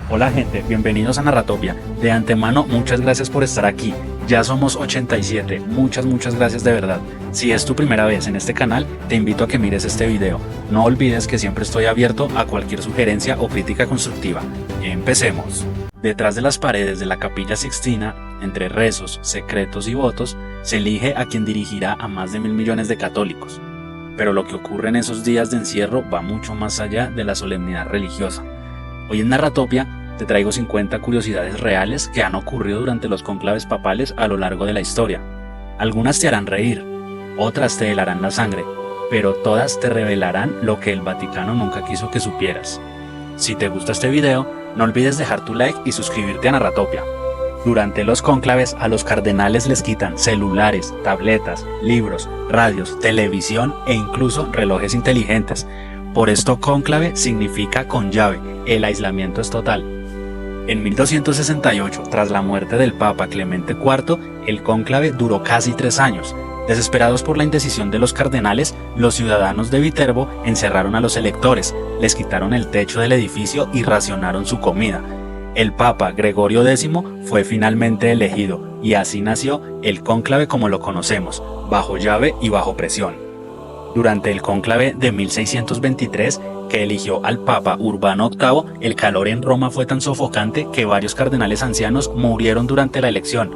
Hola gente, bienvenidos a Narratopia. De antemano, muchas gracias por estar aquí. Ya somos 87, muchas gracias de verdad. Si es tu primera vez en este canal, te invito a que mires este video. No olvides que siempre estoy abierto a cualquier sugerencia o crítica constructiva. Empecemos. Detrás de las paredes de la Capilla Sixtina, entre rezos, secretos y votos, se elige a quien dirigirá a más de 1.000 millones de católicos. Pero lo que ocurre en esos días de encierro va mucho más allá de la solemnidad religiosa. Hoy en Narratopia te traigo 50 curiosidades reales que han ocurrido durante los cónclaves papales a lo largo de la historia. Algunas te harán reír, otras te helarán la sangre, pero todas te revelarán lo que el Vaticano nunca quiso que supieras. Si te gusta este video, no olvides dejar tu like y suscribirte a Narratopia. Durante los cónclaves a los cardenales les quitan celulares, tabletas, libros, radios, televisión e incluso relojes inteligentes. Por esto cónclave significa con llave, el aislamiento es total. En 1268, tras la muerte del Papa Clemente IV, el cónclave duró casi 3 años. Desesperados por la indecisión de los cardenales, los ciudadanos de Viterbo encerraron a los electores, les quitaron el techo del edificio y racionaron su comida. El Papa Gregorio X fue finalmente elegido y así nació el cónclave como lo conocemos, bajo llave y bajo presión. Durante el cónclave de 1623, que eligió al Papa Urbano VIII, el calor en Roma fue tan sofocante que varios cardenales ancianos murieron durante la elección.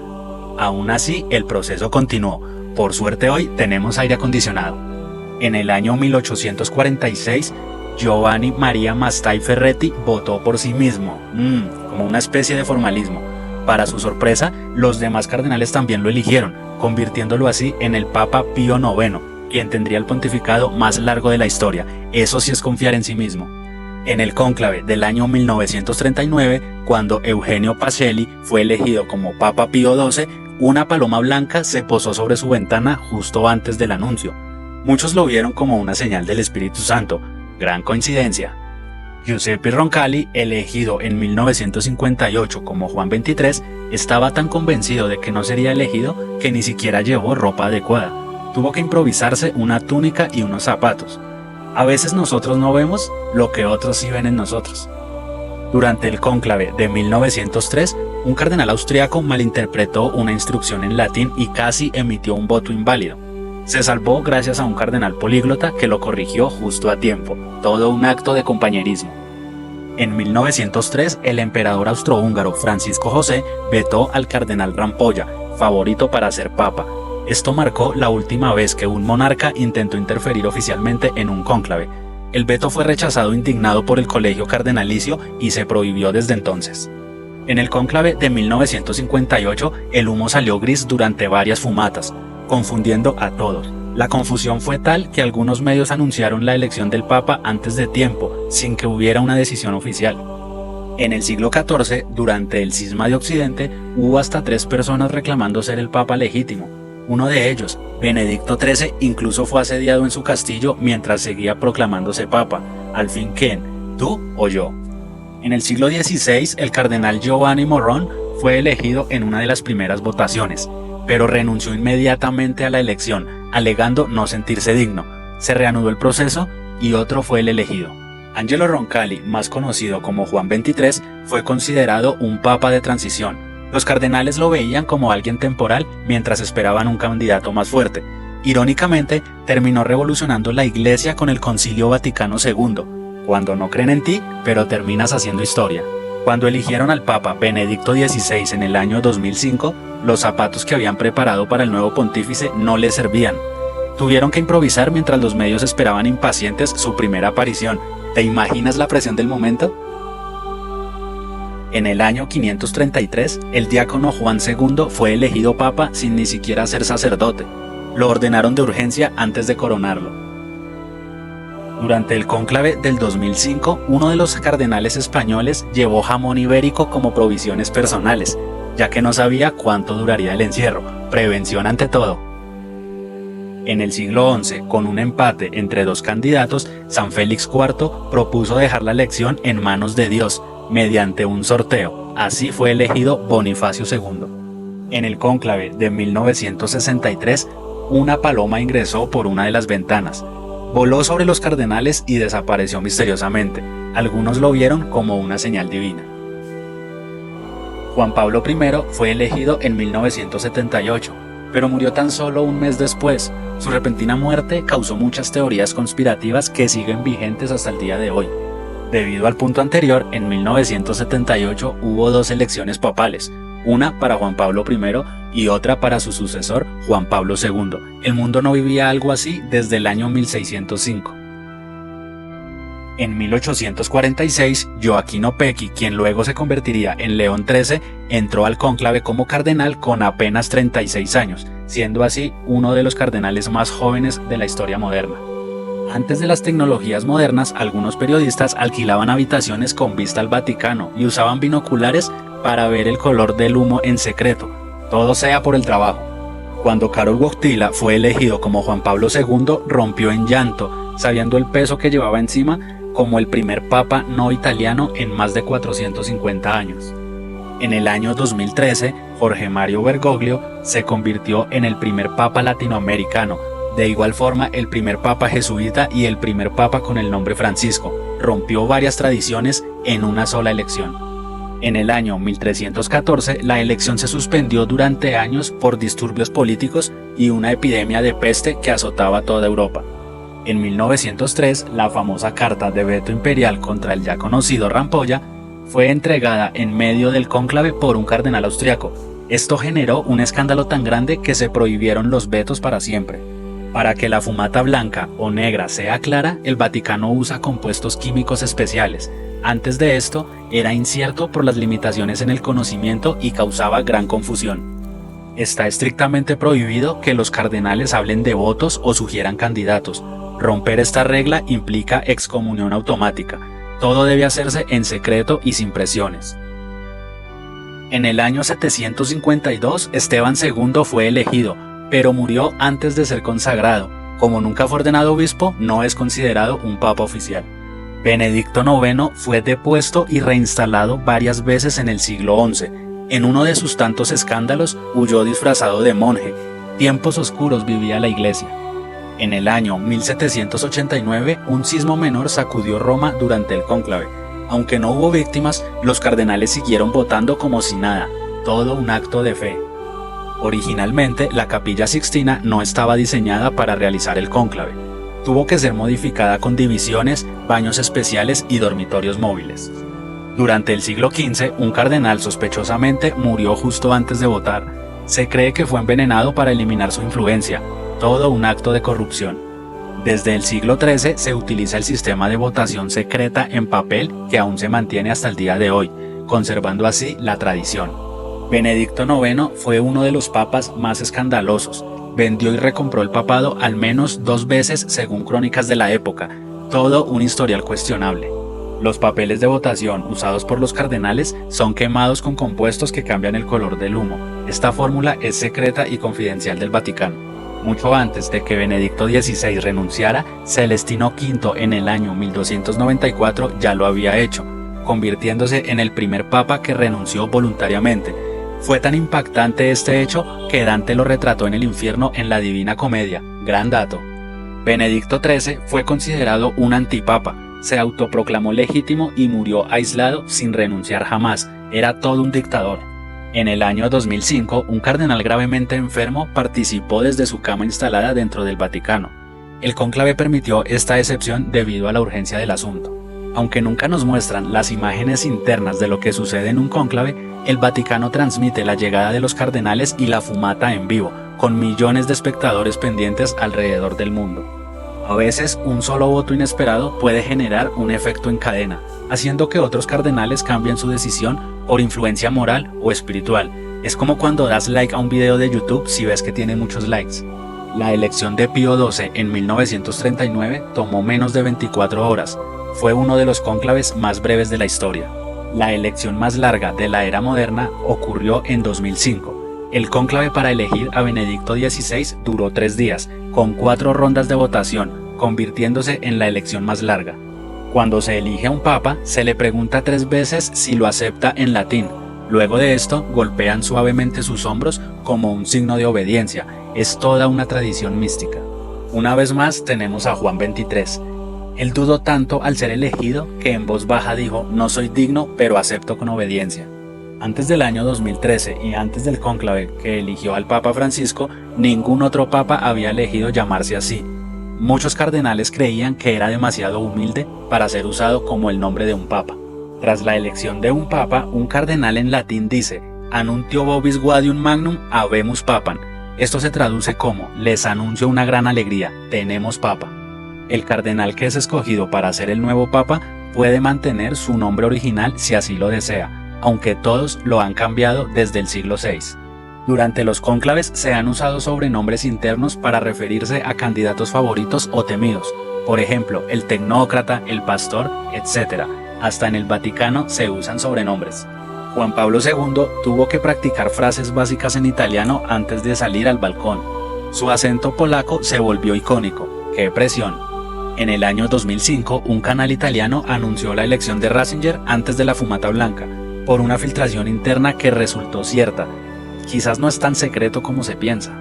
Aún así, el proceso continuó. Por suerte hoy tenemos aire acondicionado. En el año 1846, Giovanni Maria Mastai Ferretti votó por sí mismo, como una especie de formalismo. Para su sorpresa, los demás cardenales también lo eligieron, convirtiéndolo así en el Papa Pío IX, quien tendría el pontificado más largo de la historia. Eso sí es confiar en sí mismo. En el cónclave del año 1939, cuando Eugenio Pacelli fue elegido como Papa Pío XII, una paloma blanca se posó sobre su ventana justo antes del anuncio. Muchos lo vieron como una señal del Espíritu Santo. Gran coincidencia. Giuseppe Roncalli, elegido en 1958 como Juan XXIII, estaba tan convencido de que no sería elegido que ni siquiera llevó ropa adecuada. Tuvo que improvisarse una túnica y unos zapatos. A veces nosotros no vemos lo que otros sí ven en nosotros. Durante el cónclave de 1903, un cardenal austriaco malinterpretó una instrucción en latín y casi emitió un voto inválido. Se salvó gracias a un cardenal políglota que lo corrigió justo a tiempo, todo un acto de compañerismo. En 1903, el emperador austrohúngaro Francisco José vetó al cardenal Rampolla, favorito para ser papa. Esto marcó la última vez que un monarca intentó interferir oficialmente en un cónclave. El veto fue rechazado indignado por el colegio cardenalicio y se prohibió desde entonces. En el cónclave de 1958, el humo salió gris durante varias fumatas, confundiendo a todos. La confusión fue tal que algunos medios anunciaron la elección del Papa antes de tiempo, sin que hubiera una decisión oficial. En el siglo XIV, durante el cisma de Occidente, hubo hasta 3 personas reclamando ser el Papa legítimo. Uno de ellos, Benedicto XIII, incluso fue asediado en su castillo mientras seguía proclamándose papa. Al fin, ¿quién? ¿Tú o yo? En el siglo XVI, el cardenal Giovanni Morón fue elegido en una de las primeras votaciones, pero renunció inmediatamente a la elección, alegando no sentirse digno. Se reanudó el proceso y otro fue el elegido. Angelo Roncalli, más conocido como Juan XXIII, fue considerado un papa de transición. Los cardenales lo veían como alguien temporal mientras esperaban un candidato más fuerte. Irónicamente, terminó revolucionando la Iglesia con el Concilio Vaticano II, cuando no creen en ti, pero terminas haciendo historia. Cuando eligieron al Papa Benedicto XVI en el año 2005, los zapatos que habían preparado para el nuevo pontífice no le servían. Tuvieron que improvisar mientras los medios esperaban impacientes su primera aparición. ¿Te imaginas la presión del momento? En el año 533, el diácono Juan II fue elegido papa sin ni siquiera ser sacerdote. Lo ordenaron de urgencia antes de coronarlo. Durante el cónclave del 2005, uno de los cardenales españoles llevó jamón ibérico como provisiones personales, ya que no sabía cuánto duraría el encierro. Prevención ante todo. En el siglo XI, con un empate entre 2 candidatos, San Félix IV propuso dejar la elección en manos de Dios, mediante un sorteo. Así fue elegido Bonifacio II. En el cónclave de 1963, una paloma ingresó por una de las ventanas. Voló sobre los cardenales y desapareció misteriosamente. Algunos lo vieron como una señal divina. Juan Pablo I fue elegido en 1978, pero murió tan solo un mes después. Su repentina muerte causó muchas teorías conspirativas que siguen vigentes hasta el día de hoy. Debido al punto anterior, en 1978 hubo dos elecciones papales, una para Juan Pablo I y otra para su sucesor, Juan Pablo II. El mundo no vivía algo así desde el año 1605. En 1846, Gioacchino Pecchi, quien luego se convertiría en León XIII, entró al cónclave como cardenal con apenas 36 años, siendo así uno de los cardenales más jóvenes de la historia moderna. Antes de las tecnologías modernas, algunos periodistas alquilaban habitaciones con vista al Vaticano y usaban binoculares para ver el color del humo en secreto, todo sea por el trabajo. Cuando Karol Wojtyła fue elegido como Juan Pablo II, rompió en llanto, sabiendo el peso que llevaba encima como el primer papa no italiano en más de 450 años. En el año 2013, Jorge Mario Bergoglio se convirtió en el primer papa latinoamericano, de igual forma el primer papa jesuita y el primer papa con el nombre Francisco. Rompió varias tradiciones en una sola elección. En el año 1314, la elección se suspendió durante años por disturbios políticos y una epidemia de peste que azotaba toda Europa. En 1903, la famosa carta de veto imperial contra el ya conocido Rampolla fue entregada en medio del cónclave por un cardenal austriaco. Esto generó un escándalo tan grande que se prohibieron los vetos para siempre. Para que la fumata blanca o negra sea clara, el Vaticano usa compuestos químicos especiales. Antes de esto, era incierto por las limitaciones en el conocimiento y causaba gran confusión. Está estrictamente prohibido que los cardenales hablen de votos o sugieran candidatos. Romper esta regla implica excomunión automática. Todo debe hacerse en secreto y sin presiones. En el año 752, Esteban II fue elegido, pero murió antes de ser consagrado. Como nunca fue ordenado obispo, no es considerado un papa oficial. Benedicto IX fue depuesto y reinstalado varias veces en el siglo XI. En uno de sus tantos escándalos, huyó disfrazado de monje. Tiempos oscuros vivía la iglesia. En el año 1789, un sismo menor sacudió Roma durante el cónclave. Aunque no hubo víctimas, los cardenales siguieron votando como si nada, todo un acto de fe. Originalmente, la Capilla Sixtina no estaba diseñada para realizar el cónclave. Tuvo que ser modificada con divisiones, baños especiales y dormitorios móviles. Durante el siglo XV, un cardenal sospechosamente murió justo antes de votar. Se cree que fue envenenado para eliminar su influencia, todo un acto de corrupción. Desde el siglo XIII se utiliza el sistema de votación secreta en papel que aún se mantiene hasta el día de hoy, conservando así la tradición. Benedicto IX fue uno de los papas más escandalosos. Vendió y recompró el papado al menos 2 veces según crónicas de la época, todo un historial cuestionable. Los papeles de votación usados por los cardenales son quemados con compuestos que cambian el color del humo. Esta fórmula es secreta y confidencial del Vaticano. Mucho antes de que Benedicto XVI renunciara, Celestino V en el año 1294 ya lo había hecho, convirtiéndose en el primer papa que renunció voluntariamente. Fue tan impactante este hecho que Dante lo retrató en el infierno en la Divina Comedia. Gran dato. Benedicto XIII fue considerado un antipapa, se autoproclamó legítimo y murió aislado sin renunciar jamás. Era todo un dictador. En el año 2005, un cardenal gravemente enfermo participó desde su cama instalada dentro del Vaticano. El cónclave permitió esta excepción debido a la urgencia del asunto. Aunque nunca nos muestran las imágenes internas de lo que sucede en un cónclave, el Vaticano transmite la llegada de los cardenales y la fumata en vivo, con millones de espectadores pendientes alrededor del mundo. A veces, un solo voto inesperado puede generar un efecto en cadena, haciendo que otros cardenales cambien su decisión por influencia moral o espiritual. Es como cuando das like a un video de YouTube si ves que tiene muchos likes. La elección de Pío XII en 1939 tomó menos de 24 horas. Fue uno de los cónclaves más breves de la historia. La elección más larga de la era moderna ocurrió en 2005. El cónclave para elegir a Benedicto XVI duró 3 días, con 4 rondas de votación, convirtiéndose en la elección más larga. Cuando se elige a un papa, se le pregunta 3 veces si lo acepta en latín. Luego de esto, golpean suavemente sus hombros como un signo de obediencia. Es toda una tradición mística. Una vez más tenemos a Juan XXIII. Él dudó tanto al ser elegido que en voz baja dijo: "No soy digno, pero acepto con obediencia". Antes del año 2013 y antes del cónclave que eligió al Papa Francisco, ningún otro papa había elegido llamarse así. Muchos cardenales creían que era demasiado humilde para ser usado como el nombre de un papa. Tras la elección de un papa, un cardenal en latín dice: Anuntio vobis guadium magnum habemus papam. Esto se traduce como: les anuncio una gran alegría, tenemos papa. El cardenal que es escogido para ser el nuevo papa puede mantener su nombre original si así lo desea, aunque todos lo han cambiado desde el siglo VI. Durante los cónclaves se han usado sobrenombres internos para referirse a candidatos favoritos o temidos, por ejemplo, el tecnócrata, el pastor, etc. Hasta en el Vaticano se usan sobrenombres. Juan Pablo II tuvo que practicar frases básicas en italiano antes de salir al balcón. Su acento polaco se volvió icónico. ¡Qué presión! En el año 2005, un canal italiano anunció la elección de Ratzinger antes de la fumata blanca, por una filtración interna que resultó cierta. Quizás no es tan secreto como se piensa.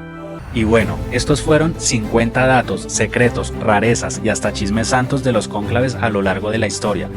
Y bueno, estos fueron 50 datos, secretos, rarezas y hasta chismes santos de los cónclaves a lo largo de la historia.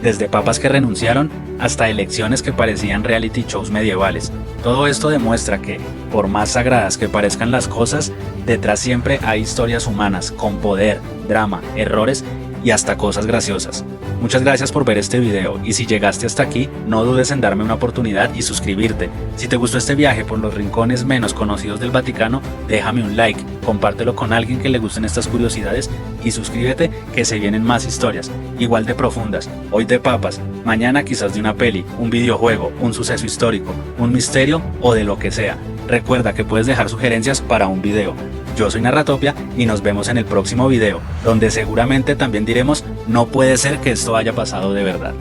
Desde papas que renunciaron hasta elecciones que parecían reality shows medievales. Todo esto demuestra que, por más sagradas que parezcan las cosas, detrás siempre hay historias humanas, con poder, drama, errores y hasta cosas graciosas. Muchas gracias por ver este video y si llegaste hasta aquí, no dudes en darme una oportunidad y suscribirte. Si te gustó este viaje por los rincones menos conocidos del Vaticano, déjame un like, compártelo con alguien que le gusten estas curiosidades y suscríbete que se vienen más historias, igual de profundas, hoy de papas, mañana quizás de una peli, un videojuego, un suceso histórico, un misterio o de lo que sea. Recuerda que puedes dejar sugerencias para un video. Yo soy Narratopia y nos vemos en el próximo video, donde seguramente también diremos: no puede ser que esto haya pasado de verdad.